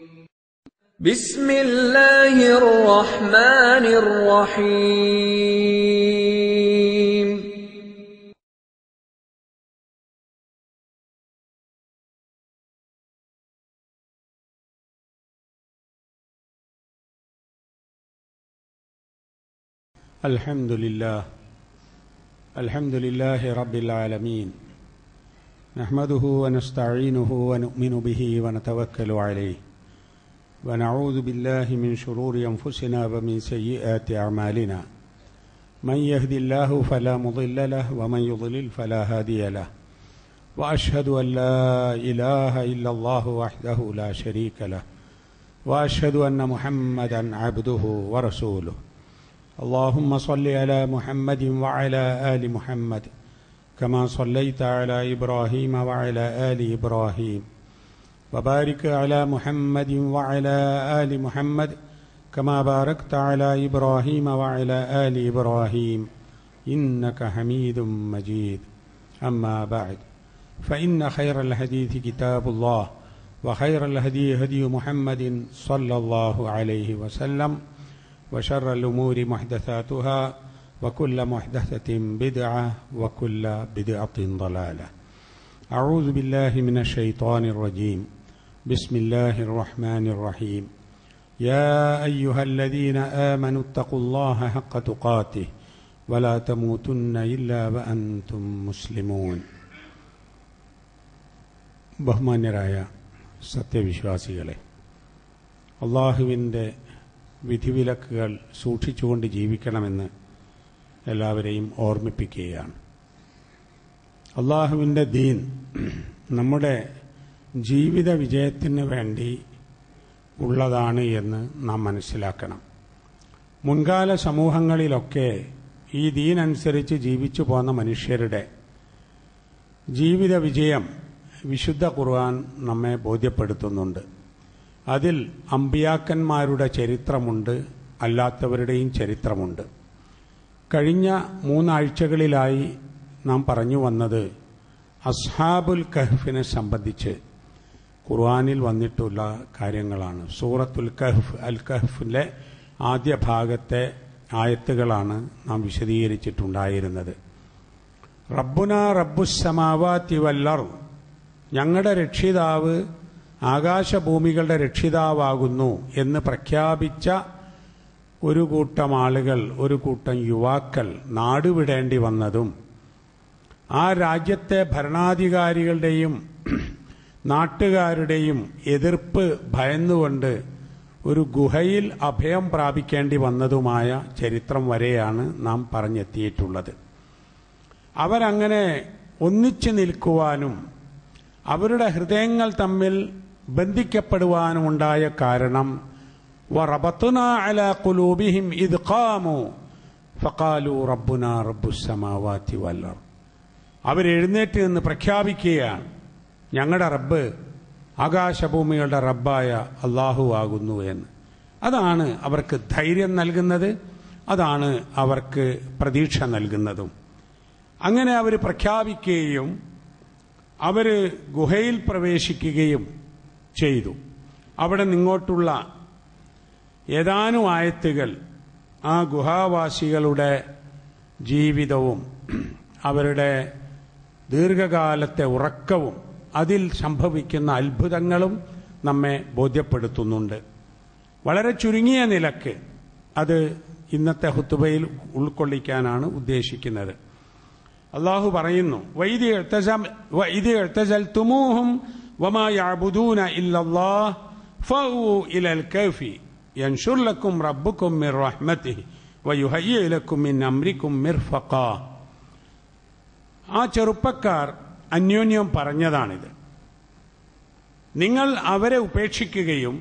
بسم الله الرحمن الرحيم الحمد لله رب العالمين نحمده ونستعينه ونؤمن به ونتوكل عليه ونعوذ بالله من شرور أنفسنا ومن سيئات أعمالنا من يهد الله فلا مضل له ومن يضلل فلا هادي له وأشهد أن لا إله إلا الله وحده لا شريك له وأشهد أن محمدا عبده ورسوله اللهم صل على محمد وعلى آل محمد كما صليت على إبراهيم وعلى آل إبراهيم وبارك على محمد وعلى آل محمد كما باركت على إبراهيم وعلى آل إبراهيم إنك حميد مجيد أما بعد فإن خير الحديث كتاب الله وخير الهدي هدي محمد صلى الله عليه وسلم وشر الأمور محدثاتها وكل محدثة بدعة وكل بدعة ضلالة أعوذ بالله من الشيطان الرجيم بسم الله الرحمن الرحيم يا أيها الذين آمنوا اتقوا الله حق تقاته ولا تموتن إلا وأنتم مسلمون ബഹുമാന്യരായ സത്യവിശ്വാസികളെ, അള്ളാഹുവിൻ്റെ വിധിവിലക്കുകൾ സൂക്ഷിച്ചുകൊണ്ട് ജീവിക്കണമെന്ന് എല്ലാവരെയും ഓർമ്മിപ്പിക്കുകയാണ്. അള്ളാഹുവിൻ്റെ ദീൻ നമ്മുടെ ജീവിത വിജയത്തിന് വേണ്ടി ഉള്ളതാണ് എന്ന് നാം മനസ്സിലാക്കണം. മുൻകാല സമൂഹങ്ങളിലൊക്കെ ഈ ദീൻ അനുസരിച്ച് ജീവിച്ചു പോന്ന മനുഷ്യരുടെ ജീവിത വിജയം വിശുദ്ധ ഖുർആൻ നമ്മെ ബോധ്യപ്പെടുത്തുന്നുണ്ട്. അതിൽ അമ്പിയാക്കന്മാരുടെ ചരിത്രമുണ്ട്, അല്ലാത്തവരുടെയും ചരിത്രമുണ്ട്. കഴിഞ്ഞ 3 ആഴ്ചകളിലായി നാം പറഞ്ഞു വന്നത് അസ്ഹാബുൽ കഹ്ഫിനെ സംബന്ധിച്ച് ഖുർആനിൽ വന്നിട്ടുള്ള കാര്യങ്ങളാണ്. സൂറത്തുൽ കഹ്ഫ്, അൽ കഹ്ഫിലെ ആദ്യ ഭാഗത്തെ ആയത്തുകളാണ് നാം വിശദീകരിച്ചിട്ടുണ്ടായിരുന്നത്. റബ്ബുനാ റബ്ബുസ്സമാവാതി വൽ അർദ്, ഞങ്ങളുടെ രക്ഷിതാവ് ആകാശഭൂമികളുടെ രക്ഷിതാവാകുന്നു എന്ന് പ്രഖ്യാപിച്ച ഒരു കൂട്ടം ആളുകൾ, ഒരു കൂട്ടം യുവാക്കൾ നാടുവിടേണ്ടി വന്നതും ആ രാജ്യത്തെ ഭരണാധികാരികളുടെയും നാട്ടുകാരുടെയും എതിർപ്പ് ഭയന്നുകൊണ്ട് ഒരു ഗുഹയിൽ അഭയം പ്രാപിക്കേണ്ടി വന്നതുമായ ചരിത്രം വരെയാണ് നാം പറഞ്ഞെത്തിയിട്ടുള്ളത്. അവരങ്ങനെ ഒന്നിച്ചു നിൽക്കുവാനും അവരുടെ ഹൃദയങ്ങൾ തമ്മിൽ ബന്ധിക്കപ്പെടുവാനുമുണ്ടായ കാരണം വറബത്നാ അലാ ഖുലൂബിഹിം ഇദ് ഖാമു ഫഖാലു റബ്ബുനാ റബ്ബുസ്സമാവാതി വൽ അർദ്. അവരെഴുന്നേറ്റ് നിന്ന് പ്രഖ്യാപിക്കുകയാണ്, ഞങ്ങളുടെ റബ്ബ് ആകാശഭൂമികളുടെ റബ്ബായ അല്ലാഹു ആകുന്നു എന്ന്. അതാണ് അവർക്ക് ധൈര്യം നൽകുന്നത്, അതാണ് അവർക്ക് പ്രതീക്ഷ നൽകുന്നതും. അങ്ങനെ അവർ പ്രഖ്യാപിക്കുകയും അവർ ഗുഹയിൽ പ്രവേശിക്കുകയും ചെയ്തു. അവിടെ നിങ്ങോട്ടുള്ള ഏതാനും ആയത്തുകൾ ആ ഗുഹാവാസികളുടെ ജീവിതവും അവരുടെ ദീർഘകാലത്തെ ഉറക്കവും അതിൽ സംഭവിക്കുന്ന അത്ഭുതങ്ങളും നമ്മെ ബോധ്യപ്പെടുത്തുന്നുണ്ട്. വളരെ ചുരുങ്ങിയ നിലക്ക് അത് ഇന്നത്തെ ഖുതുബയിൽ ഉൾക്കൊള്ളിക്കാനാണ് ഉദ്ദേശിക്കുന്നത്. അല്ലാഹു പറയുന്നു, വഇദ് ഇഅ്തസൽതുമൂഹും വമാ യഅ്ബുദൂന ഇല്ലല്ലാഹ് ഫഊ ഇലൽ കഹ്ഫി യൻശുർ ലക്കും റബ്ബുക്കും മിർ റഹ്മതിഹി വയുഹയ്യി ലക്കും മിൻ അംരിക്കും മിർഫഖാ. ആ ചെറുപ്പക്കാർ അന്യോന്യം പറഞ്ഞതാണിത്. നിങ്ങൾ അവരെ ഉപേക്ഷിക്കുകയും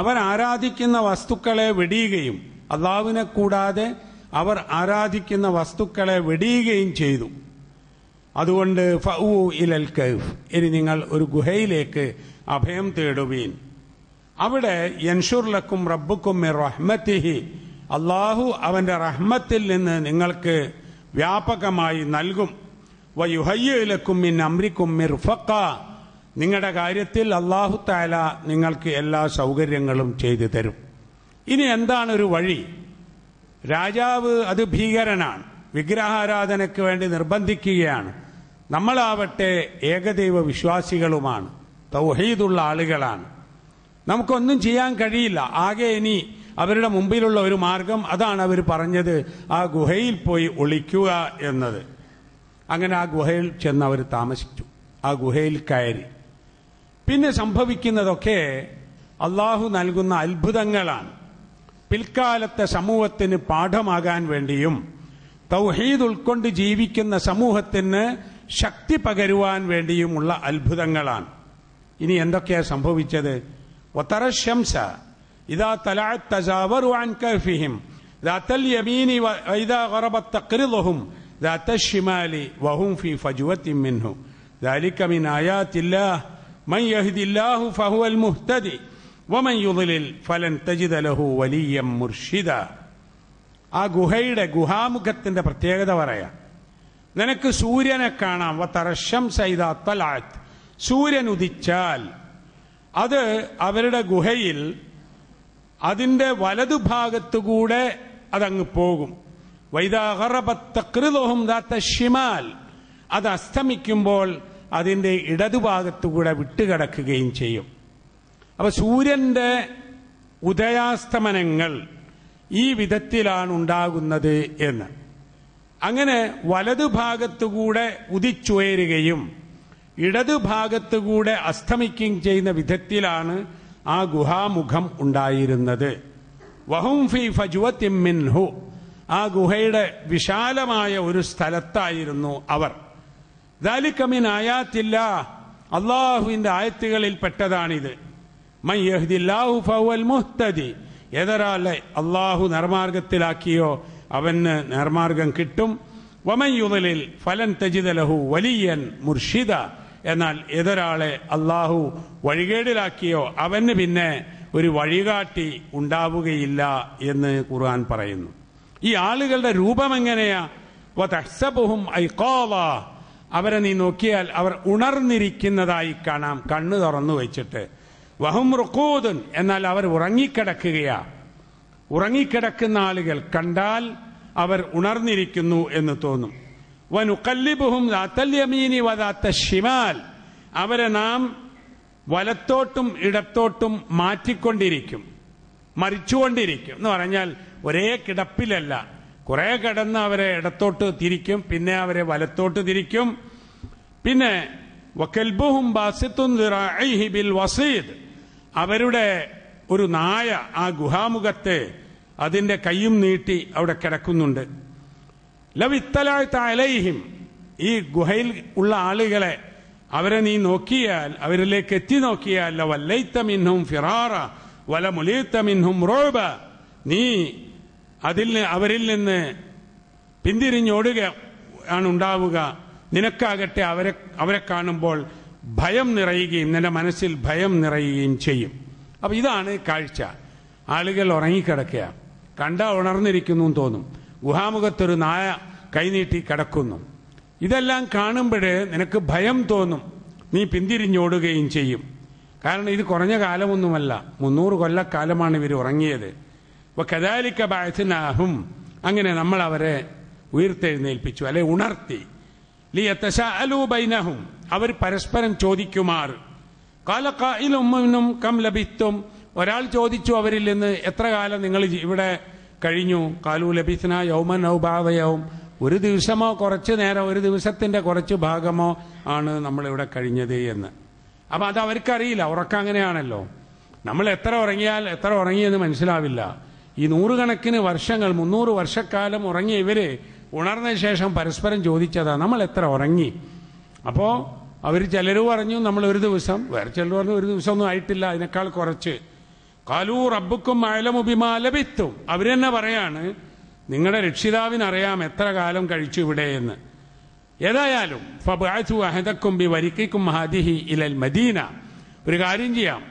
അവർ ആരാധിക്കുന്ന വസ്തുക്കളെ വെടിയുകയും അല്ലാഹുവിനെ കൂടാതെ അവർ ആരാധിക്കുന്ന വസ്തുക്കളെ വെടിയുകയും ചെയ്തു. അതുകൊണ്ട് ഫഊ ഇലൽ കഹ്ഫ്, ഇനി നിങ്ങൾ ഒരു ഗുഹയിലേക്ക് അഭയം തേടുവീൻ. അവിടെ യൻശുർ ലക്കും റബ്ബുക്കും മിർ റഹ്മതിഹി, അല്ലാഹു അവന്റെ റഹ്മത്തിൽ നിന്ന് നിങ്ങൾക്ക് വ്യാപകമായി നൽകും. വയുഹയ്യി ലക്കും മിൻ അംരിക്കും മിർഫഖ, നിങ്ങളുടെ കാര്യത്തിൽ അല്ലാഹു തആല നിങ്ങൾക്ക് എല്ലാ സൗകര്യങ്ങളും ചെയ്തു തരും. ഇനി എന്താണ് ഒരു വഴി? രാജാവ് അത് ഭീകരനാണ്, വിഗ്രഹാരാധനയ്ക്ക് വേണ്ടി നിർബന്ധിക്കുകയാണ്. നമ്മളാവട്ടെ ഏകദൈവ വിശ്വാസികളുമാണ്, തൗഹീദുള്ള ആളുകളാണ്. നമുക്കൊന്നും ചെയ്യാൻ കഴിയില്ല. ആകെ ഇനി അവരുടെ മുമ്പിലുള്ള ഒരു മാർഗം, അതാണ് അവർ പറഞ്ഞത്, ആ ഗുഹയിൽ പോയി ഒളിക്കുക എന്നത്. അങ്ങനെ ആ ഗുഹയിൽ ചെന്ന് അവർ താമസിച്ചു, ആ ഗുഹയിൽ കയറി. പിന്നെ സംഭവിക്കുന്നതൊക്കെ അള്ളാഹു നൽകുന്ന അത്ഭുതങ്ങളാണ്. പിൽക്കാലത്തെ സമൂഹത്തിന് പാഠമാകാൻ വേണ്ടിയും തൗഹീദ് ഉൾക്കൊണ്ട് ജീവിക്കുന്ന സമൂഹത്തിന് ശക്തി പകരുവാൻ വേണ്ടിയുമുള്ള അത്ഭുതങ്ങളാണ്. ഇനി എന്തൊക്കെയാണ് സംഭവിച്ചത്? വതറ ശംസ ഇദാ തലഅത് തസാവറു അൻ കഹ്ഫിഹിം ദാതൽ യമീനി വഇദാ ഗറബത് തഖ്റിദുഹും ദാത ശിമാലി വഹും ഫീ ഫജ്വത്തിൻ മിൻഹു ദാലിക മിൻ ആയാത്തില്ലാഹ് മൻ യഹ്ദില്ലാഹു ഫഹുവൽ മുഹ്തദി വമൻ യുദ്ലിൽ ഫലൻ തജിദ ലഹു വലിയ്യൻ മുർഷിദ. ആ ഗുഹയുടെ ഗുഹാമുഖത്തിന്റെ പ്രത്യേകത പറയാം. നിനക്ക് സൂര്യനെ കാണാം. വതറ ശംസ ഇദാ തലഅത്, സൂര്യൻ ഉദിച്ചാൽ അത് അവരുടെ ഗുഹയിൽ അതിന്റെ വലതുഭാഗത്തുകൂടെ അതങ്ങ് പോകും. വൈദാ ഗറബത് തഖ്റിദുഹും ദാത ശിമാൽ, അത് അസ്തമിക്കുമ്പോൾ അതിന്റെ ഇടതുഭാഗത്തുകൂടെ വിട്ടുകിടക്കുകയും ചെയ്യും. അപ്പൊ സൂര്യന്റെ ഉദയാസ്തമനങ്ങൾ ഈ വിധത്തിലാണ് ഉണ്ടാകുന്നത് എന്ന്. അങ്ങനെ വലതുഭാഗത്തുകൂടെ ഉദിച്ചുയരുകയും ഇടതുഭാഗത്തുകൂടെ അസ്തമിക്കുകയും ചെയ്യുന്ന വിധത്തിലാണ് ആ ഗുഹാമുഖം ഉണ്ടായിരുന്നത്. വഹും ഫീ ഫജ്വത്തിൻ മിൻഹു, ആ ഗുഹയുടെ വിശാലമായ ഒരു സ്ഥലത്തായിരുന്നു അവർ. ദാലിക മിൻ ആയാത്തില്ലാഹ്, അള്ളാഹുവിന്റെ ആയത്തുകളിൽ പെട്ടതാണിത്. മൻ യഹ്ദില്ലാഹു ഫഹുവൽ മുഹ്തദി, ഏതൊരാളെ അള്ളാഹു നേർമാർഗത്തിലാക്കിയോ അവന് നേർമാർഗം കിട്ടും. വമൻ യുദ്ലിൽ ഫലൻ തജിദ ലഹു വലിയ്യൻ മുർഷിദ, എന്നാൽ ഏതൊരാളെ അള്ളാഹു വഴികേടിലാക്കിയോ അവന് പിന്നെ ഒരു വഴികാട്ടി ഉണ്ടാവുകയില്ല എന്ന് ഖുർആൻ പറയുന്നു. ഈ ആളുകളുടെ രൂപം എങ്ങനെയാ? വതഹ്സബുഹും ഐഖാള, അവരെ നീ നോക്കിയാൽ അവർ ഉണർന്നിരിക്കുന്നതായി കാണാം, കണ്ണ് തുറന്നു വെച്ചിട്ട്. വഹും റുഖൂദുൻ, എന്നാൽ അവർ ഉറങ്ങിക്കിടക്കുകയാ. ഉറങ്ങിക്കിടക്കുന്ന ആളുകൾ കണ്ടാൽ അവർ ഉണർന്നിരിക്കുന്നു എന്ന് തോന്നും. വനുഖല്ലിബുഹും ദാതൽ യമീനി വദാത ശിമാൽ, അവരെ നാം വലത്തോട്ടും ഇടത്തോട്ടും മാറ്റിക്കൊണ്ടിരിക്കും, മറിച്ചുകൊണ്ടിരിക്കും. എന്ന് പറഞ്ഞാൽ ഒരേ കിടപ്പിലല്ല, കുറെ കിടന്ന് അവരെ ഇടത്തോട്ട് തിരിക്കും, പിന്നെ അവരെ വലത്തോട്ട് തിരിക്കും. പിന്നെ വകൽബുഹും ബാസിത്തുൻ ദിറാഇഹി ബിൽ വസീദ്, അവരുടെ ഒരു നായ ആ ഗുഹാമുഖത്ത് അതിന്റെ കൈയും നീട്ടി അവിടെ കിടക്കുന്നുണ്ട്. ലവ് ഇത്തലഅത അലൈഹിം, ഈ ഗുഹയിൽ ഉള്ള ആളുകളെ അവരെ നീ നോക്കിയാൽ, അവരിലേക്ക് എത്തി നോക്കിയാൽ, ലവല്ലൈത മിൻഹും ഫിറാറ വലമുലീത മിൻഹും റൂബ, നീ അവരിൽ നിന്ന് പിന്തിരിഞ്ഞോടുക ആണ് ഉണ്ടാവുക. നിനക്കാകട്ടെ അവരെ കാണുമ്പോൾ ഭയം നിറയുകയും നിന്റെ മനസ്സിൽ ഭയം നിറയുകയും ചെയ്യും. അപ്പൊ ഇതാണ് കാഴ്ച. ആളുകൾ ഉറങ്ങിക്കിടക്കുക, കണ്ടാ ഉണർന്നിരിക്കുന്നു തോന്നും. ഗുഹാമുഖത്തൊരു നായ കൈനീട്ടി കിടക്കുന്നു. ഇതെല്ലാം കാണുമ്പോഴേ നിനക്ക് ഭയം തോന്നും, നീ പിന്തിരിഞ്ഞോടുകയും ചെയ്യും. കാരണം ഇത് കുറഞ്ഞ കാലമൊന്നുമല്ല, 300 കൊല്ലക്കാലമാണ് ഇവർ ഉറങ്ങിയത്. വകദാലിക ബഅത്നാഹും, അങ്ങനെ നമ്മൾ അവരെ ഉയർത്തെഴുന്നേൽപ്പിച്ചു, അല്ലെ ഉണർത്തി. ലിയതസാഅലൂ ബൈനഹും, അവർ പരസ്പരം ചോദിക്കുമാർ. ഖാല ഖായിലും മിൻഹും കം ലബിത്തും, ഒരാൾ ചോദിച്ചു അവരിൽ നിന്ന്, എത്ര കാലം നിങ്ങൾ ഇവിടെ കഴിഞ്ഞു? ഖാലൂ ലബിത്നാ യൗമൻ ഔ ബഅദ യൗം, ഒരു ദിവസമോ കുറച്ചു നേരം, ഒരു ദിവസത്തിന്റെ കുറച്ച് ഭാഗമോ ആണ് നമ്മളിവിടെ കഴിഞ്ഞത് എന്ന്. അപ്പൊ അത് അവർക്കറിയില്ല, ഉറക്കം അങ്ങനെയാണല്ലോ. നമ്മൾ എത്ര ഉറങ്ങിയാൽ എത്ര ഉറങ്ങിയെന്ന് മനസ്സിലാവില്ല. ഈ 100 കണക്കിന് വർഷങ്ങൾ, 300 വർഷക്കാലം ഉറങ്ങിയ ഇവര് ഉണർന്ന ശേഷം പരസ്പരം ചോദിച്ചതാ നമ്മൾ എത്ര ഉറങ്ങി. അപ്പോ അവർ ചിലർ പറഞ്ഞു നമ്മൾ ഒരു ദിവസം, വേറെ ചിലർ പറഞ്ഞു ഒരു ദിവസമൊന്നും ആയിട്ടില്ല, അതിനേക്കാൾ കുറച്ച്. ഖാലൂ റബ്ബുക്കും അഅലമു ബിമാ ലബിത്തും, അവരെന്നെ പറയാണ് നിങ്ങളുടെ രക്ഷിതാവിനറിയാം എത്ര കാലം കഴിച്ചു ഇവിടെ എന്ന്. ഏതായാലും ഫബഅതു അഹദക്കും ബിവരിഖിക്കും ഹാദിഹി ഇലൽ മദീന, ഒരു കാര്യം ചെയ്യാം,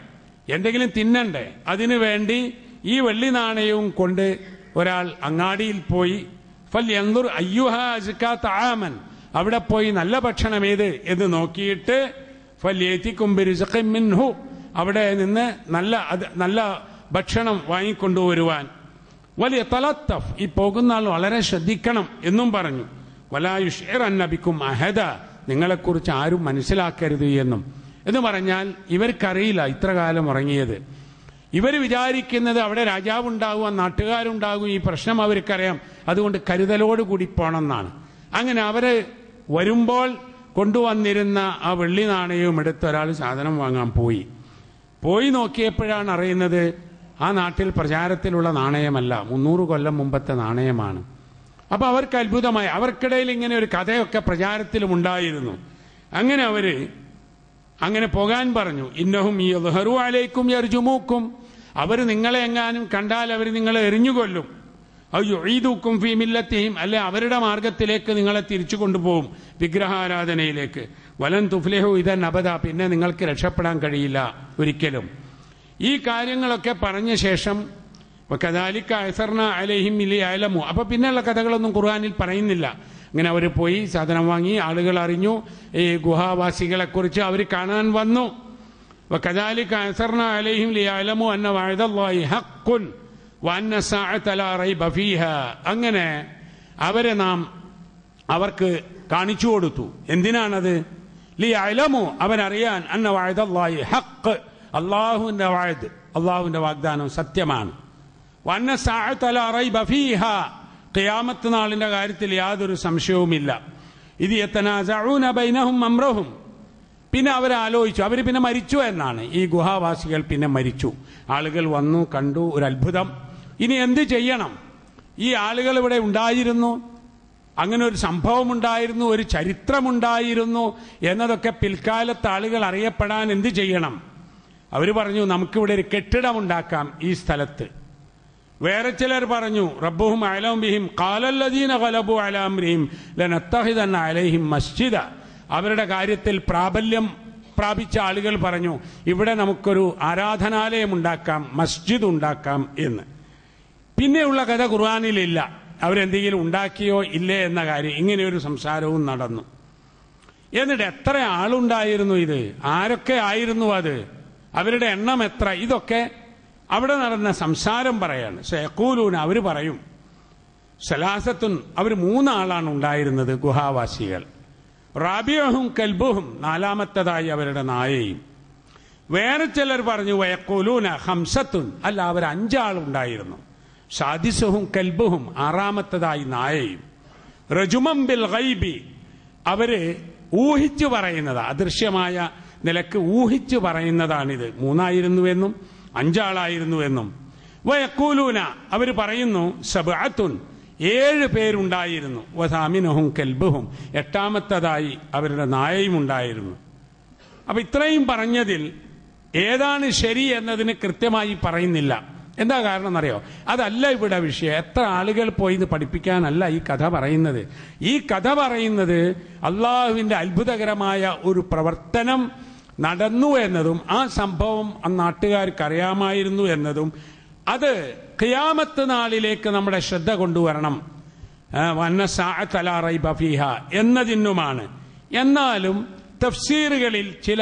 എന്തെങ്കിലും തിന്നണ്ടേ, അതിനു വേണ്ടി ഈ വെള്ളി നാണയവും കൊണ്ട് ഒരാൾ അങ്ങാടിയിൽ പോയി ഫൽയൻദുർ അയ്യുഹാ അസ്കാ തആമൻ, അവിടെ പോയി നല്ല ഭക്ഷണം ഏത് എന്ന് നോക്കിയിട്ട് ഫല്യതികും ബിറിസ്ഖിൻ മിൻഹു, അവിടെ നിന്ന് നല്ല ഭക്ഷണം വാങ്ങിക്കൊണ്ടുവരുവാൻ. വലിയ തലത്തഫ്, ഈ പോകുന്ന ആൾ വളരെ ശ്രദ്ധിക്കണം എന്നും പറഞ്ഞു. വലാ യുശ്ഇറന്ന ബികും അഹദ, നിങ്ങളെക്കുറിച്ച് ആരും മനസ്സിലാക്കരുത് എന്നും. എന്ന് പറഞ്ഞാൽ ഇവർക്കറിയില്ല ഇത്ര കാലം ഉറങ്ങിയത്. ഇവർ വിചാരിക്കുന്നത് അവിടെ രാജാവുണ്ടാകും, നാട്ടുകാരുണ്ടാകും, ഈ പ്രശ്നം അവർക്കറിയാം, അതുകൊണ്ട് കരുതലോടുകൂടി പോണമെന്നാണ്. അങ്ങനെ അവര് വരുമ്പോൾ കൊണ്ടുവന്നിരുന്ന ആ വെള്ളി നാണയവും എടുത്ത് ഒരാൾ സാധനം വാങ്ങാൻ പോയി നോക്കിയപ്പോഴാണ് അറിയുന്നത് ആ നാട്ടിൽ പ്രചാരത്തിലുള്ള നാണയമല്ല, 300 കൊല്ലം മുമ്പത്തെ നാണയമാണ്. അപ്പൊ അവർക്ക് അത്ഭുതമായി. അവർക്കിടയിൽ ഇങ്ങനെ ഒരു കഥയൊക്കെ പ്രചാരത്തിലും ഉണ്ടായിരുന്നു. അങ്ങനെ അവര് അങ്ങനെ പോകാൻ പറഞ്ഞു. ഇന്നഹും യദ്ഹറു അലൈക്കും യർജുമൂക്കും, അവർ നിങ്ങളെ എങ്ങാനും കണ്ടാൽ അവർ നിങ്ങളെ എറിഞ്ഞുകൊല്ലും. ഔ യുഈദുക്കും ഫീ മില്ലത്തിഹിം, അല്ലെ അവരുടെ മാർഗത്തിലേക്ക് നിങ്ങളെ തിരിച്ചു കൊണ്ടുപോകും, വിഗ്രഹാരാധനയിലേക്ക്. വലൻ തുഫ്ലിഹു ഇദൻ അബദ, പിന്നെ നിങ്ങൾക്ക് രക്ഷപ്പെടാൻ കഴിയില്ല ഒരിക്കലും. ഈ കാര്യങ്ങളൊക്കെ പറഞ്ഞ ശേഷം വകദാലിക അസർന അലൈഹിം ലിയഅലമു, അപ്പൊ പിന്നെയുള്ള കഥകളൊന്നും ഖുർആനിൽ പറയുന്നില്ല. അങ്ങനെ അവർ പോയി സാധനം വാങ്ങി, ആളുകൾ അറിഞ്ഞു ഈ ഗുഹാവാസികളെ കുറിച്ച് അവർ കാണാൻ വന്നു. വകദാലിക അസർന അലൈഹിം ലിയഅലമു അന്ന വഅദല്ലാഹി ഹഖ്ഖുൻ വഅന്ന സഅത ലാ റൈബ ഫീഹാ, അങ്ങനെ അവരെ നാം അവർക്ക് കാണിച്ചു കൊടുത്തു. എന്തിനാണത്? ലിയഅലമു, അവരറിയാൻ, അന്ന വഅദല്ലാഹി ഹഖ്, അല്ലാഹുവിന്റെ വഅദ്, അല്ലാഹുവിന്റെ വാഗ്ദാനം സത്യമാണ്. വഅന്ന സഅത ലാ റൈബ ഫീഹാ, ഖിയാമത്ത് നാളിന്റെ കാര്യത്തിൽ യാതൊരു സംശയവുമില്ല. ഇത് യതനാസഊന ബൈനഹും അംറഹും, പിന്നെ അവരാലോചിച്ചു, അവർ പിന്നെ മരിച്ചു എന്നാണ്. ഈ ഗുഹാവാസികൾ പിന്നെ മരിച്ചു. ആളുകൾ വന്നു, കണ്ടു, ഒരു അത്ഭുതം. ഇനി എന്ത് ചെയ്യണം? ഈ ആളുകൾ ഇവിടെ ഉണ്ടായിരുന്നു, അങ്ങനെ ഒരു സംഭവം ഉണ്ടായിരുന്നു, ഒരു ചരിത്രമുണ്ടായിരുന്നു എന്നതൊക്കെ പിൽക്കാലത്ത് ആളുകൾ അറിയപ്പെടാൻ എന്ത് ചെയ്യണം? അവർ പറഞ്ഞു, നമുക്കിവിടെ ഒരു കെട്ടിടമുണ്ടാക്കാം ഈ സ്ഥലത്ത്. വേറെ ചിലർ പറഞ്ഞു, റബ്ബുഹും അഅലമു ബിഹിം ഖാലല്ലദീന ഗലബു അലാ അംരിഹിം ലനത്തഖിദന്ന അലൈഹിം മസ്ജിദ, അവരുടെ കാര്യത്തിൽ പ്രാബല്യം പ്രാപിച്ച ആളുകൾ പറഞ്ഞു, ഇവിടെ നമുക്കൊരു ആരാധനാലയം ഉണ്ടാക്കാം, മസ്ജിദ് ഉണ്ടാക്കാം എന്ന്. പിന്നെയുള്ള കഥ ഖുർആനിലില്ല, അവരെന്തെങ്കിലും ഉണ്ടാക്കിയോ ഇല്ലേ എന്ന കാര്യം. ഇങ്ങനെയൊരു സംസാരവും നടന്നു. എന്നിട്ട് എത്ര ആളുണ്ടായിരുന്നു ഇത്? ആരൊക്കെ ആയിരുന്നു അത്? അവരുടെ എണ്ണം എത്ര? ഇതൊക്കെ അവിടെ നടന്ന സംസാരം പറയാണ്. സയഖൂലൂന, അവർ പറയും, സലാസത്തുൻ, അവർ 3 ആളാണ് ഉണ്ടായിരുന്നത് ഗുഹാവാസികൾ. റാബിയഹും കൽബുഹും, 4ാമത്തേതായി അവരുടെ നായയും. വേറെ ചിലർ പറഞ്ഞു വയഖൂലൂന ഖംസത്തുൻ, അല്ല അവർ 5 ആളുണ്ടായിരുന്നു. സാദിസുഹും കൽബുഹും, 6ാമത്തേതായി നായയും. റജുമം ബിൽ ഗൈബി, അവര് ഊഹിച്ചു പറയുന്നത്, അദൃശ്യമായ നിലക്ക് ഊഹിച്ചു പറയുന്നതാണിത്. 3 ആയിരുന്നുവെന്നും 5 ആളായിരുന്നുവെന്നും. വയഖൂലൂന, അവർ പറയുന്നു സബ്അത്തുൻ, 7 പേരുണ്ടായിരുന്നു. വസാമിനഹും കൽബുഹും, 8ാമത്തേതായി അവരുടെ നായയും ഉണ്ടായിരുന്നു. അപ്പൊ ഇത്രയും പറഞ്ഞതിൽ ഏതാണ് ശരി എന്നതിന് കൃത്യമായി പറയുന്നില്ല. എന്താ കാരണം എന്നറിയോ? അതല്ല ഇവിടെ വിഷയം. എത്ര ആളുകൾ പോയി ഇത് പഠിപ്പിക്കാനല്ല ഈ കഥ പറയുന്നത്. ഈ കഥ പറയുന്നത് അള്ളാഹുവിന്റെ അത്ഭുതകരമായ ഒരു പ്രവർത്തനം നടന്നു എന്നതും ആ സംഭവം നാട്ടുകാർക്ക് അറിയാമായിരുന്നു എന്നതും അത് ഖിയാമത്ത് നാളിലേക്ക് നമ്മുടെ ശ്രദ്ധ കൊണ്ടുവരണം, വന്ന സഅത ലാ റൈബ ഫീഹാ എന്നതിനുമാണ്. എന്നാലും തഫ്സീറുകളിൽ ചില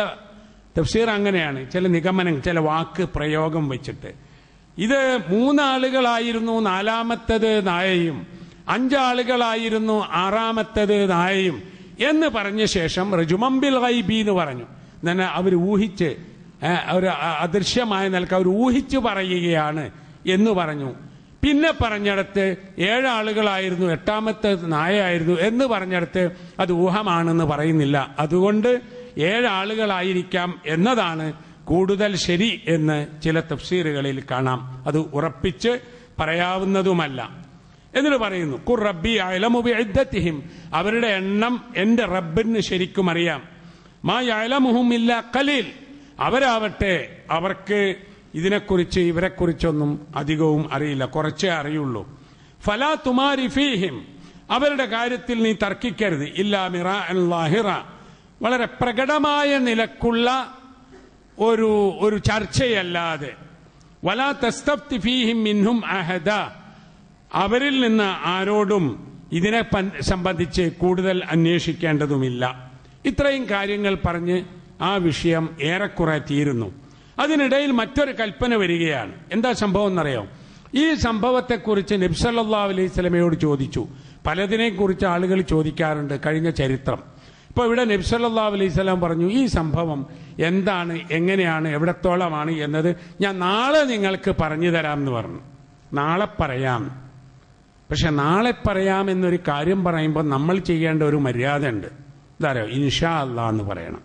തഫ്സീർ അങ്ങനെയാണ്, ചില നിഗമനം, ചില വാക്ക് പ്രയോഗം വെച്ചിട്ട് ഇത് 3 ആളുകളായിരുന്നു 4ാമത്തേത് നായയും, 5 ആളുകളായിരുന്നു 6ാമത്തേത് നായയും എന്ന് പറഞ്ഞ ശേഷം റജുമം ബിൽ ഗൈബി എന്ന് പറഞ്ഞു. തന്നെ അവർ ഊഹിച്ച്, ഒരു അദൃശ്യമായ നിലക്ക് അവർ ഊഹിച്ചു പറയുകയാണ് എന്ന് പറഞ്ഞു. പിന്നെ പറഞ്ഞിടത്ത് 7 ആളുകളായിരുന്നു, 8ാമത്തെ നായയായിരുന്നു എന്ന് പറഞ്ഞിടത്ത് അത് ഊഹമാണെന്ന് പറയുന്നില്ല. അതുകൊണ്ട് 7 ആളുകളായിരിക്കാം എന്നതാണ് കൂടുതൽ ശരി എന്ന് ചില തഫ്സീറുകളിൽ കാണാം. അത് ഉറപ്പിച്ച് പറയാവുന്നതുമല്ല. എന്നിട്ട് പറയുന്നു, ഖുർ റബ്ബി അഅലമു ബിഇദ്ദതിഹിം, അവരുടെ എണ്ണം എന്റെ റബ്ബിന് ശരിക്കും അറിയാം. മാ യഅലമുഹും ഇല്ലാ ഖലീൽ, അവരാവട്ടെ അവർക്ക് ഇതിനെക്കുറിച്ച് ഇവരെക്കുറിച്ചൊന്നും അധികവും അറിയില്ല, കുറച്ചേ അറിയുള്ളൂ. ഫലാ തുമാരി ഫീഹിം, അവരുടെ കാര്യത്തിൽ നീ തർക്കിക്കരുത്. ഇല്ലാ മിറാഅൻ ലാഹിറ, വളരെ പ്രകടമായ നിലക്കുള്ള ഒരു ചർച്ചയല്ലാതെ. വലാ തസ്തഫ്തി ഫീഹിം മിൻഹും അഹദ, അവരിൽ നിന്ന് ആരോടും ഇതിനെ സംബന്ധിച്ച് കൂടുതൽ അന്വേഷിക്കേണ്ടതുമില്ല. ഇത്രയും കാര്യങ്ങൾ പറഞ്ഞ് ആ വിഷയം ഏറെക്കുറെ തീരുന്നു. അതിനിടയിൽ മറ്റൊരു കൽപ്പന വരികയാണ്. എന്താ സംഭവം എന്നറിയോ? ഈ സംഭവത്തെക്കുറിച്ച് നബി സല്ലല്ലാഹു അലൈഹി വസല്ലമയോട് ചോദിച്ചു. പലതിനെക്കുറിച്ച് ആളുകൾ ചോദിക്കാറുണ്ട്, കഴിഞ്ഞ ചരിത്രം. ഇപ്പോൾ ഇവിടെ നബി സല്ലല്ലാഹു അലൈഹി വസല്ലം പറഞ്ഞു, ഈ സംഭവം എന്താണ്, എങ്ങനെയാണ്, എവിടത്തോളമാണ് എന്നത് ഞാൻ നാളെ നിങ്ങൾക്ക് പറഞ്ഞു തരാമെന്ന് പറഞ്ഞു. നാളെ പറയാം. പക്ഷെ നാളെ പറയാം എന്നൊരു കാര്യം പറയുമ്പോൾ നമ്മൾ ചെയ്യേണ്ട ഒരു മര്യാദ ഉണ്ട്. എന്താ ഇൻഷാ അല്ലാഹ് എന്ന് പറയണം.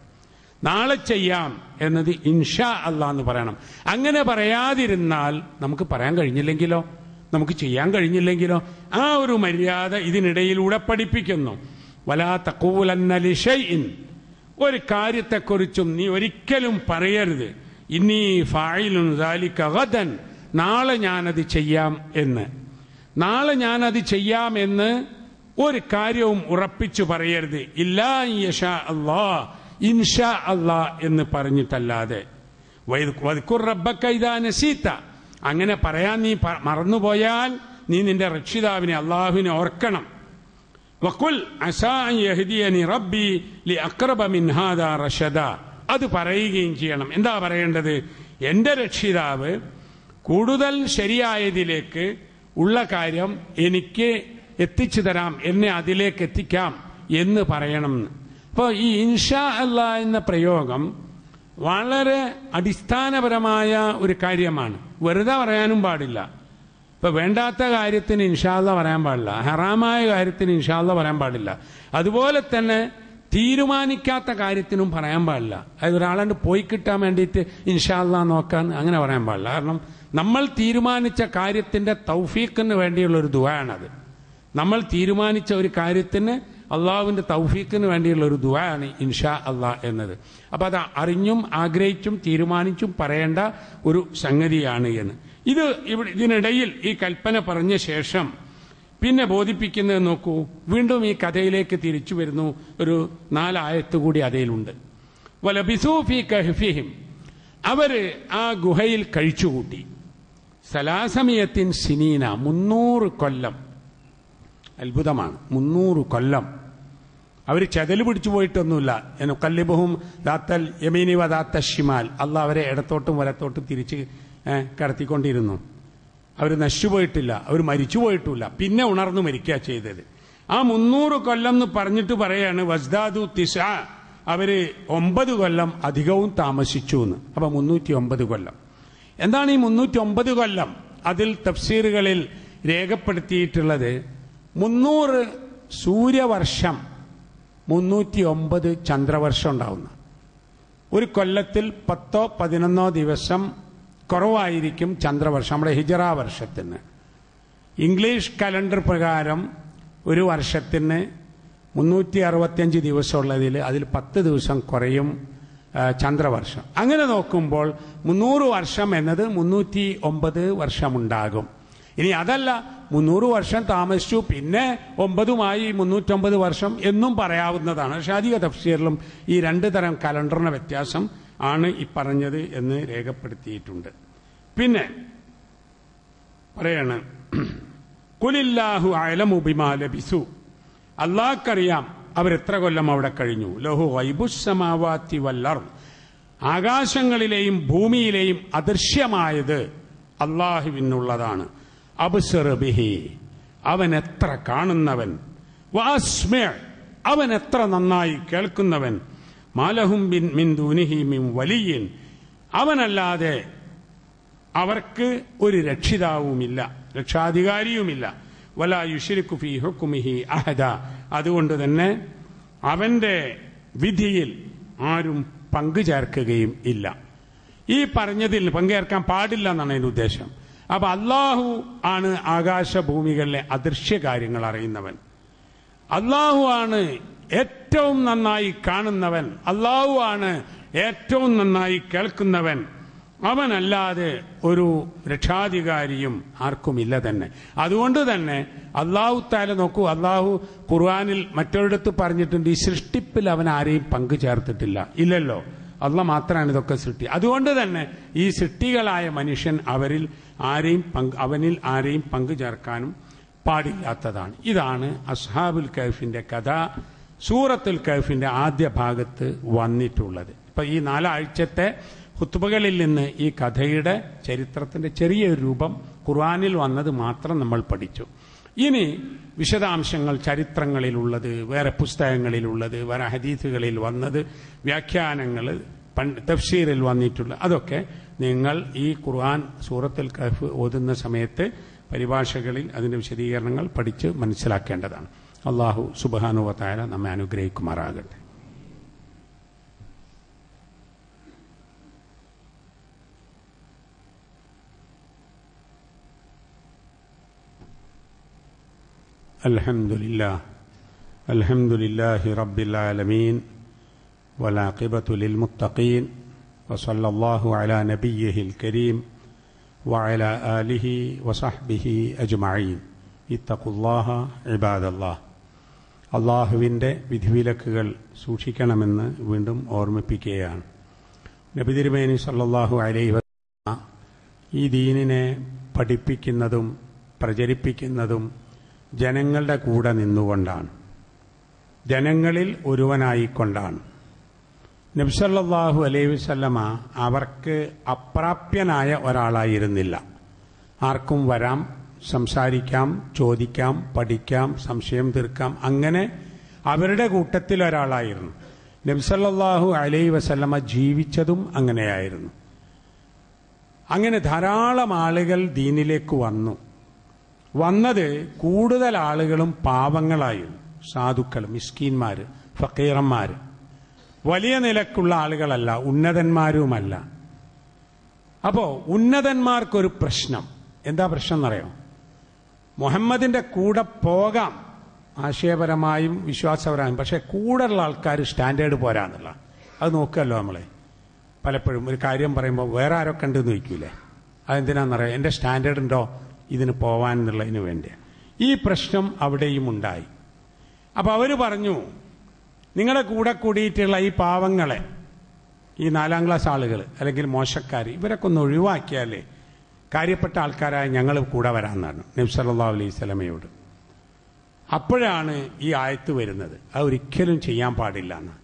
നാളെ ചെയ്യാം എന്നത് ഇൻഷാ അല്ലാഹ് എന്ന് പറയണം. അങ്ങനെ പറയാതിരുന്നാൽ നമുക്ക് പറയാൻ കഴിഞ്ഞില്ലെങ്കിലോ, നമുക്ക് ചെയ്യാൻ കഴിഞ്ഞില്ലെങ്കിലോ? ആ ഒരു മര്യാദ ഇതിനിടയിലൂടെ പഠിപ്പിക്കുന്നു. വലാ തഖൂലന്ന ലിശൈഇൻ, ഒരു കാര്യത്തെക്കുറിച്ചും നീ ഒരിക്കലും പറയരുത് ഇന്നീ ഫാഇലുൻ ദാലിക ഗദൻ, നാളെ ഞാനത് ചെയ്യാം എന്ന്. നാളെ ഞാനത് ചെയ്യാം എന്ന് ഒരു കാര്യവും ഉറപ്പിച്ചു പറയരുത്. ഇല്ലാ യശാ അല്ലാഹ്, ഇൻഷാ അല്ലാഹ് എന്ന് പറഞ്ഞിട്ടല്ലാതെ. വദ്കുർ റബ്ബക ഇദാ നസീത, അങ്ങനെ പറയാൻ നീ മറന്നുപോയാൽ നീ നിന്റെ രക്ഷിതാവിനെ അല്ലാഹുവിനെ ഓർക്കണം. വഖുൽ അസാ അൻ യഹ്ദിയനി റബ്ബി ലിഅഖ്റബ മിൻ ഹാദാ റശദ, അത് പറയുകയും ചെയ്യണം. എന്താ പറയേണ്ടത്? എന്റെ രക്ഷിതാവ് കൂടുതൽ ശരിയായതിലേക്ക് ഉള്ള കാര്യം എനിക്ക് എത്തിച്ചു തരാം, എന്നെ അതിലേക്ക് എത്തിക്കാം എന്ന് പറയണം. അപ്പോൾ ഈ ഇൻഷാ അല്ലാഹ് എന്ന പ്രയോഗം വളരെ അടിസ്ഥാനപരമായ ഒരു കാര്യമാണ്. വെറുതെ പറയാനും പാടില്ല. ഇപ്പൊ വേണ്ടാത്ത കാര്യത്തിന് ഇൻഷാ അല്ലാഹ് പറയാൻ പാടില്ല, ഹറാമായ കാര്യത്തിന് ഇൻഷാ അല്ലാഹ് പറയാൻ പാടില്ല. അതുപോലെ തന്നെ തീരുമാനിക്കാത്ത കാര്യത്തിനും പറയാൻ പാടില്ല. അതായത് ഒരാളാണ്ട് പോയി കിട്ടാൻ വേണ്ടിയിട്ട് ഇൻഷാ അല്ലാഹ് നോക്കാൻ അങ്ങനെ പറയാൻ പാടില്ല. കാരണം നമ്മൾ തീരുമാനിച്ച കാര്യത്തിന്റെ തൗഫീഖിന് വേണ്ടിയുള്ള ഒരു ദുആയാണത്. നമ്മൾ തീരുമാനിച്ച ഒരു കാര്യത്തിന് അള്ളാഹുവിന്റെ തൗഫീഖിന് വേണ്ടിയുള്ള ഒരു ദുആയാണ് ഇൻഷാ അല്ലാഹ് എന്നത്. അപ്പൊ അത് അറിഞ്ഞും ആഗ്രഹിച്ചും തീരുമാനിച്ചും പറയേണ്ട ഒരു സംഗതിയാണ് എന്ന്. ഇതിനിടയിൽ ഈ കൽപ്പന പറഞ്ഞ ശേഷം പിന്നെ ബോധിപ്പിക്കുന്നത് നോക്കൂ. വീണ്ടും ഈ കഥയിലേക്ക് തിരിച്ചു വരുന്നു. ഒരു 4 ആയത്ത് കൂടി അതിലുണ്ട്. വലബിസൂ ഫീ കഹ്ഫിഹിം, അവര് ആ ഗുഹയിൽ കഴിച്ചുകൂട്ടി. സലാസമിയത്തിൻ സിനീന, 300 കൊല്ലം. അത്ഭുതമാണ്, 300 കൊല്ലം. അവർ ചെതല് പിടിച്ചു പോയിട്ടൊന്നുമില്ല. കല്ലിബുഹും ദാത്തൽ യമീനി വ ദാത്ത ഷിമാൽ, അള്ളാഹ് അവരെ ഇടത്തോട്ടും വലത്തോട്ടും തിരിച്ച് കടത്തിക്കൊണ്ടിരുന്നു. അവർ നശിച്ചുപോയിട്ടില്ല, അവർ മരിച്ചുപോയിട്ടില്ല. പിന്നെ ഉണർന്നു മരിക്കുക ചെയ്തത്. ആ 300 കൊല്ലം എന്ന് പറഞ്ഞിട്ട് പറയാണ് വസ്ദാദു തിസ്ആ, അവര് 9 കൊല്ലം അധികവും താമസിച്ചു എന്ന്. അപ്പൊ 309 കൊല്ലം. എന്താണ് ഈ 309 കൊല്ലം? അതിൽ തഫ്സീറുകളിൽ രേഖപ്പെടുത്തിയിട്ടുള്ളത് 300 സൂര്യവർഷം, 309 ചന്ദ്രവർഷം ഉണ്ടാവുന്ന. ഒരു കൊല്ലത്തിൽ 10 11 ദിവസം കുറവായിരിക്കും ചന്ദ്രവർഷം, നമ്മുടെ ഹിജറ വർഷത്തിന്. ഇംഗ്ലീഷ് കലണ്ടർ പ്രകാരം ഒരു വർഷത്തിന് 365 ദിവസമുള്ളതിൽ അതിൽ 10 ദിവസം കുറയും ചന്ദ്രവർഷം. അങ്ങനെ നോക്കുമ്പോൾ 300 വർഷം എന്നത് 309 വർഷമുണ്ടാകും. ഇനി അതല്ല, 300 വർഷം താമസിച്ചു പിന്നെ 9മായി 309 വർഷം എന്നും പറയാവുന്നതാണ്. പക്ഷെ അധിക തഫ്സീറിലും ഈ 2 തരം കലണ്ടറിന് വ്യത്യാസം ആണ് ഈ പറഞ്ഞത് എന്ന് രേഖപ്പെടുത്തിയിട്ടുണ്ട്. പിന്നെ പറയാണ് ഖുലില്ലാഹു അഅലമു ബിമാ ലബിസു, അല്ലാഹുക്കറിയാം അവരെത്ര കൊല്ലം അവിടെ കഴിഞ്ഞു. ലഹു ഗൈബുസ് സമാവാതി വൽ അർദ്, ആകാശങ്ങളിലെയും ഭൂമിയിലെയും അദൃശ്യമായത് അല്ലാഹുവിനുള്ളതാണ്. അബ്സറ ബിഹി, അവൻ എത്ര കാണുന്നവൻ. വഅസ്മി, അവൻ എത്ര നന്നായി കേൾക്കുന്നവൻ. മാലഹും മിൻ ദൂനിഹി മിൻ വലിയ്യിൻ, അവനല്ലാതെ അവർക്ക് ഒരു രക്ഷിതാവുമില്ല, രക്ഷാധികാരിയുമില്ല. വലാ യുശ്രികു ഫീ ഹുക്മിഹി അഹദ, അതുകൊണ്ട് തന്നെ അവന്റെ വിധിയിൽ ആരും പങ്കുചേർക്കുകയും ഇല്ല. ഈ പറഞ്ഞതിൽ പങ്കുചേർക്കാൻ പാടില്ല എന്നാണ് അതിന്റെ ഉദ്ദേശം. അപ്പൊ അള്ളാഹു ആണ് ആകാശഭൂമികളിലെ അദൃശ്യ കാര്യങ്ങൾ അറിയുന്നവൻ. അള്ളാഹു ആണ് ഏറ്റവും നന്നായി കാണുന്നവൻ. അള്ളാഹു ആണ് ഏറ്റവും നന്നായി കേൾക്കുന്നവൻ. അവനല്ലാതെ ഒരു രക്ഷാധികാരിയും ആർക്കുമില്ല തന്നെ. അതുകൊണ്ട് തന്നെ അള്ളാഹു തആല നോക്കൂ, അള്ളാഹു ഖുർആനിൽ മറ്റൊരിടത്ത് പറഞ്ഞിട്ടുണ്ട്, ഈ സൃഷ്ടിപ്പിൽ അവൻ ആരെയും പങ്കു ചേർത്തിട്ടില്ല. ഇല്ലല്ലോ, അള്ളാഹ് മാത്രമാണ് ഇതൊക്കെ സൃഷ്ടി. അതുകൊണ്ട് തന്നെ ഈ സൃഷ്ടികളായ മനുഷ്യൻ അവനിൽ ആരെയും പങ്കു ചേർക്കാനും പാടില്ലാത്തതാണ്. ഇതാണ് അസ്ഹാബുൽ കഹ്ഫിന്റെ കഥ സൂറത്തുൽ കഹ്ഫിന്റെ ആദ്യ ഭാഗത്ത് വന്നിട്ടുള്ളത്. ഇപ്പം ഈ 4 ആഴ്ചത്തെ ഖുത്ബകളിൽ നിന്ന് ഈ കഥയുടെ ചരിത്രത്തിന്റെ ചെറിയൊരു രൂപം ഖുർആനിൽ വന്നത് മാത്രം നമ്മൾ പഠിച്ചു. ഇനി വിശദാംശങ്ങൾ ചരിത്രങ്ങളിലുള്ളത്, വേറെ പുസ്തകങ്ങളിലുള്ളത്, വേറെ ഹദീസുകളിൽ വന്നത്, വ്യാഖ്യാനങ്ങൾ, തഫ്സീറിൽ വന്നിട്ടുള്ള അതൊക്കെ നിങ്ങൾ ഈ ഖുർആൻ സൂറത്തുൽ കഹ്ഫ് ഓതുന്ന സമയത്ത് പരിഭാഷകളിൽ അതിന്റെ വിശദീകരണങ്ങൾ പഠിച്ച് മനസ്സിലാക്കേണ്ടതാണ്. അല്ലാഹു സുബ്ഹാനഹു വ തആല നമ്മെ അനുഗ്രഹിക്കുമാറാകട്ടെ. അൽഹംദുലില്ലാഹി റബ്ബിൽ ആലമീൻ വൽആഖിബത്തു ലിൽമുത്തഖീൻ വസല്ലല്ലാഹു അലാ നബിയ്യിഹിൽ കരീം വഅലാ ആലിഹി വസഹ്ബിഹി അജ്മഈൻ. ഇത്തഖുല്ലാഹ ഇബാദല്ലാഹ്. അള്ളാഹുവിൻ്റെ വിധിവിലക്കുകൾ സൂക്ഷിക്കണമെന്ന് വീണ്ടും ഓർമ്മിപ്പിക്കുകയാണ്. നബി തിരുമേനി സല്ലല്ലാഹു അലൈഹി വസല്ലം ഈ ദീനിനെ പഠിപ്പിക്കുന്നതും പ്രചരിപ്പിക്കുന്നതും ജനങ്ങളുടെ കൂടെ നിന്നുകൊണ്ടാണ്, ജനങ്ങളിൽ ഒരുവനായിക്കൊണ്ടാണ്. നബി സല്ലല്ലാഹു അലൈഹി വസല്ലമ അവർക്ക് അപ്രാപ്യനായ ഒരാളായിരുന്നില്ല. ആർക്കും വരാം, സംസാരിക്കാം, ചോദിക്കാം, പഠിക്കാം, സംശയം തീർക്കാം, അങ്ങനെ അവരുടെ കൂട്ടത്തിൽ ഒരാളായിരുന്നു. നബി സല്ലല്ലാഹു അലൈഹി വസല്ലമ ജീവിച്ചതും അങ്ങനെയായിരുന്നു. അങ്ങനെ ധാരാളം ആളുകൾ ദീനിലേക്ക് വന്നത് കൂടുതൽ ആളുകളും പാവങ്ങളായിരുന്നു. സാധുക്കൾ, മിസ്കീന്മാർ, ഫക്കീറന്മാർ, വലിയ നിലക്കുള്ള ആളുകളല്ല, ഉന്നതന്മാരുമല്ല. അപ്പോ ഉന്നതന്മാർക്കൊരു പ്രശ്നം. എന്താ പ്രശ്നം എന്നറിയോ? മുഹമ്മദിന്റെ കൂടെ പോകാം ആശയപരമായും വിശ്വാസപരമായും, പക്ഷെ കൂടെയുള്ള ആൾക്കാർ സ്റ്റാൻഡേർഡ് പോരാന്നുള്ള അത് നോക്കുകയല്ലോ നമ്മളെ. പലപ്പോഴും ഒരു കാര്യം പറയുമ്പോൾ വേറെ ആരൊക്കെ ഉണ്ടെന്ന് ചോദിക്കൂലേ, അതെന്തിനാണെന്നറിയാം? എൻ്റെ സ്റ്റാൻഡേർഡ് ഉണ്ടോ ഇതിന് പോവാൻ എന്നുള്ളതിന് വേണ്ടി. ഈ പ്രശ്നം അവിടെയും ഉണ്ടായി. അപ്പൊ അവര് പറഞ്ഞു, നിങ്ങളുടെ കൂടെ കൂടിയിട്ടുള്ള ഈ പാവങ്ങളെ, ഈ 4ാം ക്ലാസ് ആളുകൾ അല്ലെങ്കിൽ മോശക്കാർ, ഇവരൊക്കെ ഒന്ന് ഒഴിവാക്കിയാലേ കാര്യപ്പെട്ട ആൾക്കാരായ ഞങ്ങൾ കൂടെ വരാമെന്നാണ് നബി സല്ലല്ലാഹു അലൈഹി വസല്ലമയോട്. അപ്പോഴാണ് ഈ ആയത്ത് വരുന്നത്. അത് ഒരിക്കലും ചെയ്യാൻ പാടില്ല എന്ന്.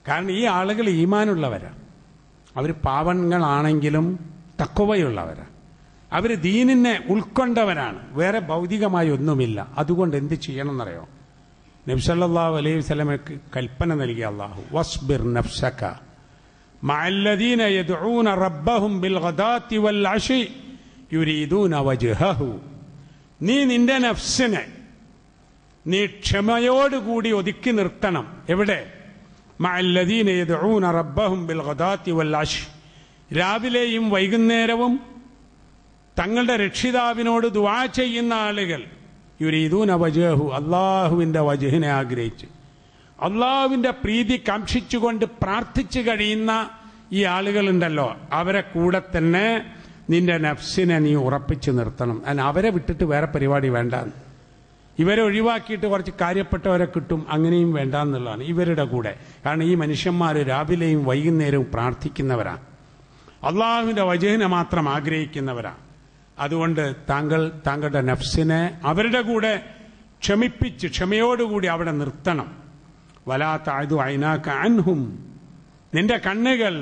കാരണം ഈ ആളുകൾ ഈമാനുള്ളവരാണ്, അവർ പാവങ്ങളാണെങ്കിലും തഖ്വയുള്ളവരാണ്, അവർ ദീനിനെ ഉൾക്കൊണ്ടവരാണ്, വേറെ ഭൗതികമായി ഒന്നുമില്ല. അതുകൊണ്ട് എന്ത് ചെയ്യണം എന്നറിയോ? നബി സല്ലല്ലാഹു അലൈഹി വസല്ലമയ്ക്ക് കൽപ്പന നൽകിയ അല്ലാഹു, വസ്ബിർ നഫ്സക മഅല്ലദീന യദ്ഊന റബ്ബഹും ബിൽഗദാത്തി വൽഅശി യുരീദൂന വജ്ഹഹു. നീ നിന്റെ നഫ്സിനെ നീ ക്ഷമയോടുകൂടി ഒതുക്കി നിർത്തണം. എവിടെ? മഅല്ലദീന യദ്ഊന റബ്ബഹും ബിൽഗദാത്തി വൽഅശി, രാവിലെയും വൈകുന്നേരവും തങ്ങളുടെ രക്ഷിതാവിനോട് ദുആ ചെയ്യുന്ന ആളുകൾ. യുരീദൂന വജ്ഹഹു, അള്ളാഹുവിന്റെ വജ്ഹിനെ ആഗ്രഹിച്ച് അള്ളാഹുവിന്റെ പ്രീതി കാംക്ഷിച്ചുകൊണ്ട് പ്രാർത്ഥിച്ചു കഴിയുന്ന ഈ ആളുകളുണ്ടല്ലോ, അവരെ കൂടെ തന്നെ നിന്റെ നഫ്സിനെ നീ ഉറപ്പിച്ചു നിർത്തണം. അവരെ വിട്ടിട്ട് വേറെ പരിപാടി വേണ്ട. ഇവരെ ഒഴിവാക്കിയിട്ട് കുറച്ച് കാര്യപ്പെട്ടവരെ കിട്ടും, അങ്ങനെയും വേണ്ട എന്നുള്ളതാണ് ഇവരുടെ കൂടെ. കാരണം ഈ മനുഷ്യന്മാർ രാവിലെയും വൈകുന്നേരവും പ്രാർത്ഥിക്കുന്നവരാണ്, അള്ളാഹുവിന്റെ വജ്ഹിനെ മാത്രം ആഗ്രഹിക്കുന്നവരാണ്. അതുകൊണ്ട് താങ്കളുടെ നഫ്സിനെ അവരുടെ കൂടെ ക്ഷമയോടുകൂടി അവിടെ നിർത്തണം. വലാ തഅദു ഐനാക അൻഹും, നിന്റെ കണ്ണുകൾ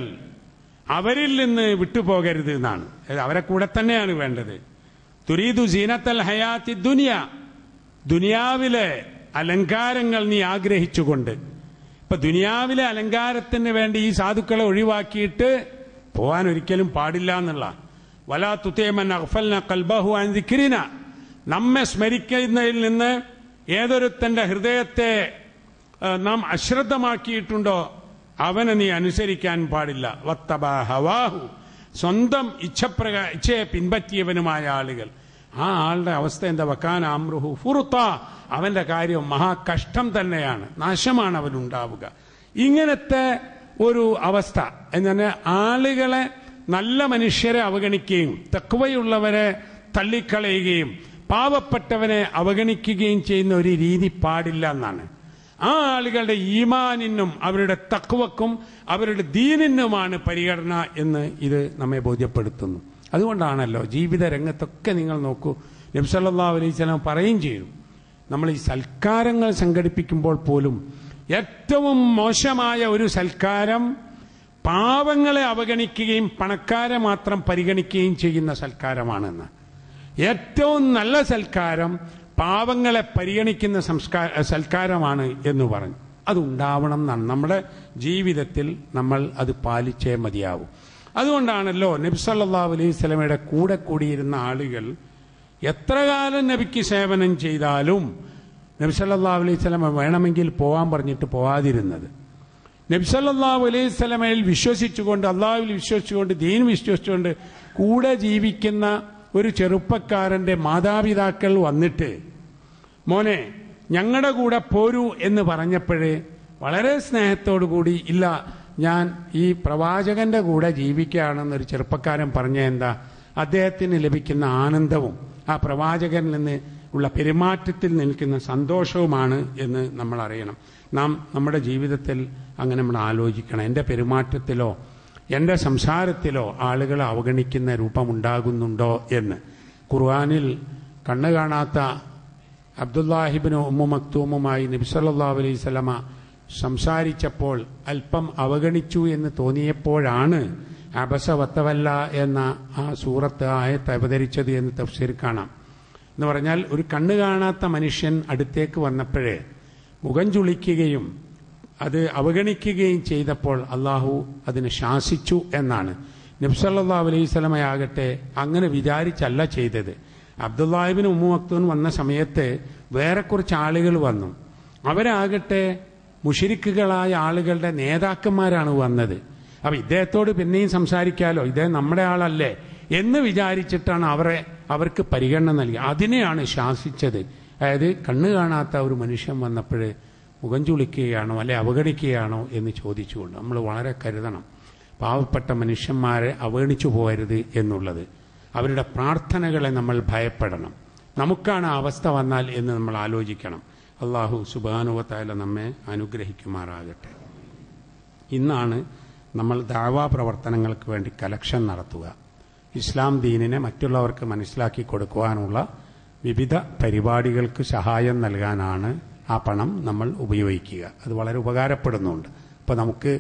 അവരിൽ നിന്ന് വിട്ടുപോകരുത് എന്നാണ്. അവരെ കൂടെ തന്നെയാണ് വേണ്ടത്. തുരീദു സീനത്തൽ ഹയാത്തി ദുനിയ, ദുനിയാവിലെ അലങ്കാരങ്ങൾ നീ ആഗ്രഹിച്ചുകൊണ്ട്. ഇപ്പൊ ദുനിയാവിലെ അലങ്കാരത്തിന് വേണ്ടി ഈ സാധുക്കളെ ഒഴിവാക്കിയിട്ട് പോകാൻ ഒരിക്കലും പാടില്ല എന്നുള്ള. വലാ തുതീമൻ അഗ്ഫൽന ഖൽബഹു അൻ ദിക്രിന, നമ്മെ സ്മരിക്കുന്നതിൽ നിന്ന് ഏതൊരുത്തന്റെ ഹൃദയത്തെ നാം അശ്രദ്ധമാക്കിയിട്ടുണ്ടോ അവനെ നീ അനുസരിക്കാൻ പാടില്ല. വത്തബാ ഹവാഹു, സ്വന്തം ഇച്ഛയെ പിൻപറ്റിയവനുമായ ആളുകൾ. ആ ആളുടെ അവസ്ഥ എന്താ? വകാന അംറുഹു ഫുർത്ത, അവന്റെ കാര്യം മഹാകഷ്ടം തന്നെയാണ്, നാശമാണ് അവനുണ്ടാവുക. ഇങ്ങനത്തെ ഒരു അവസ്ഥ എന്ന് ആളുകളെ, നല്ല മനുഷ്യരെ അവഗണിക്കുകയും തഖ്വയുള്ളവരെ തള്ളിക്കളയുകയും പാവപ്പെട്ടവനെ അവഗണിക്കുകയും ചെയ്യുന്ന ഒരു രീതി പാടില്ല എന്നാണ്. ആ ആളുകളുടെ ഈമാനിനും അവരുടെ തഖ്വക്കും അവരുടെ ദീനിനുമാണ് പരിഗണന എന്ന് ഇത് നമ്മെ ബോധ്യപ്പെടുത്തുന്നു. അതുകൊണ്ടാണല്ലോ ജീവിത രംഗത്തൊക്കെ നിങ്ങൾ നോക്കൂ, നബി സല്ലല്ലാഹു അലൈഹി വസല്ലം പറയുകയും ചെയ്യും, നമ്മൾ ഈ സൽക്കാരങ്ങൾ സംഘടിപ്പിക്കുമ്പോൾ പോലും ഏറ്റവും മോശമായ ഒരു സൽക്കാരം പാവങ്ങളെ അവഗണിക്കുകയും പണക്കാരെ മാത്രം പരിഗണിക്കുകയും ചെയ്യുന്ന സൽക്കാരമാണെന്ന്. ഏറ്റവും നല്ല സൽക്കാരം പാവങ്ങളെ പരിഗണിക്കുന്ന സൽക്കാരമാണ് എന്ന് പറഞ്ഞു. അതുണ്ടാവണം എന്നാണ് നമ്മുടെ ജീവിതത്തിൽ നമ്മൾ അത് പാലിച്ചേ മതിയാവും. അതുകൊണ്ടാണല്ലോ നബി സല്ലല്ലാഹു അലൈഹി വസല്ലമയുടെ കൂടെ കൂടിയിരുന്ന ആളുകൾ എത്ര കാലം നബിക്ക് സേവനം ചെയ്താലും നബി സല്ലല്ലാഹു അലൈഹി വസല്ലമ വേണമെങ്കിൽ പോകാൻ പറഞ്ഞിട്ട് പോവാതിരുന്നത്. നബി സല്ലല്ലാഹു അലൈഹി വസല്ലമയിൽ വിശ്വസിച്ചുകൊണ്ട്, അള്ളാഹുവിൽ വിശ്വസിച്ചുകൊണ്ട്, ദീൻ വിശ്വസിച്ചുകൊണ്ട് കൂടെ ജീവിക്കുന്ന ഒരു ചെറുപ്പക്കാരന്റെ മാതാപിതാക്കൾ വന്നിട്ട് മോനെ ഞങ്ങളുടെ കൂടെ പോരൂ എന്ന് പറഞ്ഞപ്പോഴേ വളരെ സ്നേഹത്തോടു കൂടി ഇല്ല, ഞാൻ ഈ പ്രവാചകന്റെ കൂടെ ജീവിക്കുകയാണെന്നൊരു ചെറുപ്പക്കാരൻ പറഞ്ഞ എന്താ, അദ്ദേഹത്തിന് ലഭിക്കുന്ന ആനന്ദവും ആ പ്രവാചകനിൽ നിന്ന് ഉള്ള പെരുമാറ്റത്തിൽ നിൽക്കുന്ന സന്തോഷവുമാണ് എന്ന് നമ്മൾ അറിയണം. നാം നമ്മുടെ ജീവിതത്തിൽ അങ്ങനെ നമ്മൾ ആലോചിക്കണം. എൻ്റെ പെരുമാറ്റത്തിലോ എൻ്റെ സംസാരത്തിലോ ആളുകളെ അവഗണിക്കുന്ന രൂപമുണ്ടാകുന്നുണ്ടോ എന്ന്. ഖുർആനിൽ കണ്ണു കാണാത്ത അബ്ദുല്ലാഹിബ്നു ഉമ്മു മക്തൂമുമായി നബി സല്ലല്ലാഹു അലൈഹി വസല്ലമ സംസാരിച്ചപ്പോൾ അല്പം അവഗണിച്ചു എന്ന് തോന്നിയപ്പോഴാണ് അബസ വത്തവല്ല എന്ന ആ സൂറത്ത് ആയത്ത് അവതരിച്ചത് എന്ന് തഫ്സീർ കാണാം. എന്ന് പറഞ്ഞാൽ ഒരു കണ്ണു കാണാത്ത മനുഷ്യൻ അടുത്തേക്ക് വന്നപ്പോഴേ മുഖം ചുളിക്കുകയും അത് അവഗണിക്കുകയും ചെയ്തപ്പോൾ അള്ളാഹു അതിനെ ശാസിച്ചു എന്നാണ്. നബി സല്ലല്ലാഹു അലൈഹി വസല്ലമയാകട്ടെ അങ്ങനെ വിചാരിച്ചല്ല ചെയ്തത്. അബ്ദുല്ലാഹിബ്നു ഉമ്മു മക്തൂം വന്ന സമയത്ത് വേറെ കുറച്ച് ആളുകൾ വന്നു. അവരാകട്ടെ മുശ്രിക്കുകളായ ആളുകളുടെ നേതാക്കന്മാരാണ് വന്നത്. അപ്പൊ ഇദ്ദേഹത്തോട് പിന്നെയും സംസാരിക്കാലോ, ഇദ്ദേഹം നമ്മുടെ ആളല്ലേ എന്ന് വിചാരിച്ചിട്ടാണ് അവർക്ക് പരിഗണന നൽകി. അതിനെയാണ് ശാസിച്ചത്. അതായത് കണ്ണു കാണാത്ത ഒരു മനുഷ്യൻ വന്നപ്പോൾ മുഖം ചുളിക്കുകയാണോ അല്ലെ അവഗണിക്കുകയാണോ എന്ന് ചോദിച്ചുകൊണ്ട് നമ്മൾ വളരെ കരുതണം. പാവപ്പെട്ട മനുഷ്യന്മാരെ അവഗണിച്ചു പോകരുത് എന്നുള്ളത്. അവരുടെ പ്രാർത്ഥനകളെ നമ്മൾ ഭയപ്പെടണം. നമുക്കാണ് അവസ്ഥ വന്നാൽ എന്ന് നമ്മൾ ആലോചിക്കണം. അള്ളാഹു സുബ്ഹാനഹു വ തആല നമ്മെ അനുഗ്രഹിക്കുമാറാകട്ടെ. ഇന്നാണ് നമ്മൾ ദഅവാ പ്രവർത്തനങ്ങൾക്ക് വേണ്ടി കലക്ഷൻ നടത്തുക. ഇസ്ലാം ദീനിനെ മറ്റുള്ളവർക്ക് മനസ്സിലാക്കി കൊടുക്കുവാനുള്ള വിവിധ പരിപാടികൾക്ക് സഹായം നൽകാനാണ് ആ പണം നമ്മൾ ഉപയോഗിക്കുക. അത് വളരെ ഉപകാരപ്പെടുന്നുണ്ട്. അപ്പോൾ നമുക്ക്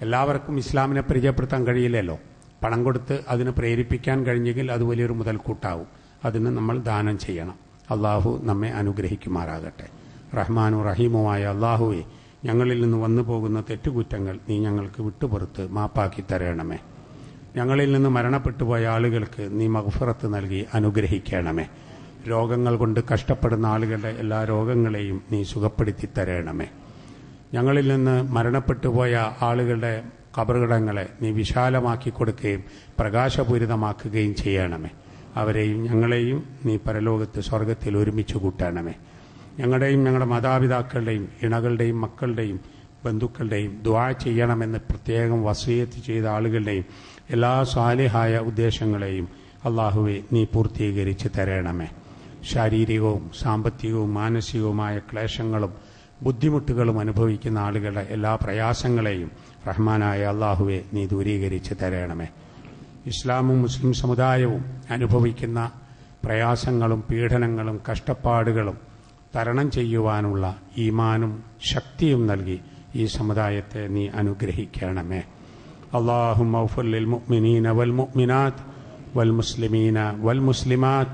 എല്ലാവർക്കും ഇസ്ലാമിനെ പരിചയപ്പെടുത്താൻ കഴിയില്ലല്ലോ. പണം കൊടുത്ത് അതിന് പ്രേരിപ്പിക്കാൻ കഴിഞ്ഞെങ്കിൽ അത് വലിയൊരു മുതൽക്കൂട്ടാവും. അതിന് നമ്മൾ ദാനം ചെയ്യണം. അള്ളാഹു നമ്മെ അനുഗ്രഹിക്കുമാറാകട്ടെ. റഹ്മാനു റഹീമുമായ അള്ളാഹുവെ, ഞങ്ങളിൽ നിന്ന് വന്നു പോകുന്ന തെറ്റുകുറ്റങ്ങൾ നീ ഞങ്ങൾക്ക് വിട്ടുപുറത്ത് മാപ്പാക്കി തരണമേ. ഞങ്ങളിൽ നിന്ന് മരണപ്പെട്ടുപോയ ആളുകൾക്ക് നീ മഗ്ഫിറത്ത് നൽകി അനുഗ്രഹിക്കണമേ. രോഗങ്ങൾ കൊണ്ട് കഷ്ടപ്പെടുന്ന ആളുകളുടെ എല്ലാ രോഗങ്ങളെയും നീ സുഖപ്പെടുത്തി തരണമേ. ഞങ്ങളിൽ നിന്ന് മരണപ്പെട്ടുപോയ ആളുകളുടെ ഖബറുടങ്ങളെ നീ വിശാലമാക്കി കൊടുക്കുകയും പ്രകാശപൂരിതമാക്കുകയും ചെയ്യണമേ. അവരെയും ഞങ്ങളെയും നീ പരലോകത്ത് സ്വർഗത്തിൽ ഒരുമിച്ച് കൂട്ടണമേ. ഞങ്ങളുടെയും ഞങ്ങളുടെ മാതാപിതാക്കളുടെയും ഇണകളുടെയും മക്കളുടെയും ബന്ധുക്കളുടെയും ദുആ ചെയ്യണമെന്ന് പ്രത്യേകം വസിയത്ത് ചെയ്ത ആളുകളുടെയും എല്ലാ സാലിഹായ ഉദ്ദേശങ്ങളെയും അള്ളാഹുവെ നീ പൂർത്തീകരിച്ച് തരണമേ. ശാരീരികവും സാമ്പത്തികവും മാനസികവുമായ ക്ലേശങ്ങളും ബുദ്ധിമുട്ടുകളും അനുഭവിക്കുന്ന ആളുകളുടെ എല്ലാ പ്രയാസങ്ങളെയും റഹ്മാനായ അള്ളാഹുവെ നീ ദൂരീകരിച്ച് തരണമേ. ഇസ്ലാമും മുസ്ലിം സമുദായവും അനുഭവിക്കുന്ന പ്രയാസങ്ങളും പീഡനങ്ങളും കഷ്ടപ്പാടുകളും തരണം ചെയ്യുവാനുള്ള ഈമാനും ശക്തിയും നൽകി ഈ സമുദായത്തെ നീ അനുഗ്രഹിക്കണമേ. اللهم اغفر للمؤمنين والمؤمنات والمسلمين والمسلمات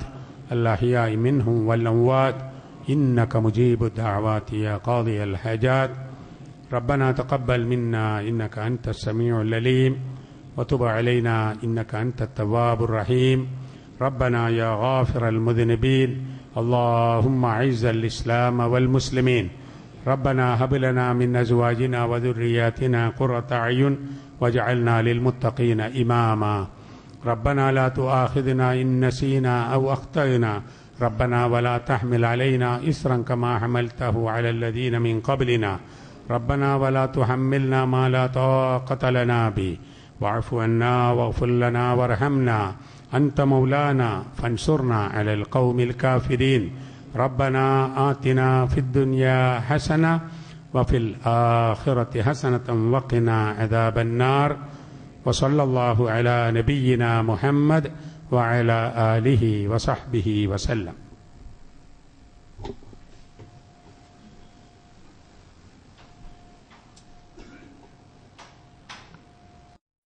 الأحياء منهم والأموات إنك مجيب الدعوات يا قاضي الحاجات. ربنا تقبل منا إنك أنت السميع العليم وتب علينا إنك أنت التواب الرحيم. ربنا يا غافر المذنبين اللهم أعز الإسلام والمسلمين. ربنا هب لنا من أزواجنا وذرياتنا قرة أعين واجعلنا للمتقين إماما. ربنا لا تؤاخذنا إن نسينا أو أخطأنا. ربنا ولا تحمل علينا إصرا كما حملته على الذين من قبلنا. ربنا ولا تحملنا ما لا طاقة لنا به. واعف عنا واغفر لنا وارحمنا أنت مولانا فانصرنا على القوم الكافرين. ربنا آتنا في الدنيا حسنة وفي الآخرة حسنة وقنا عذاب النار. وصلى الله على نبينا محمد وعلى آله وصحبه وسلم.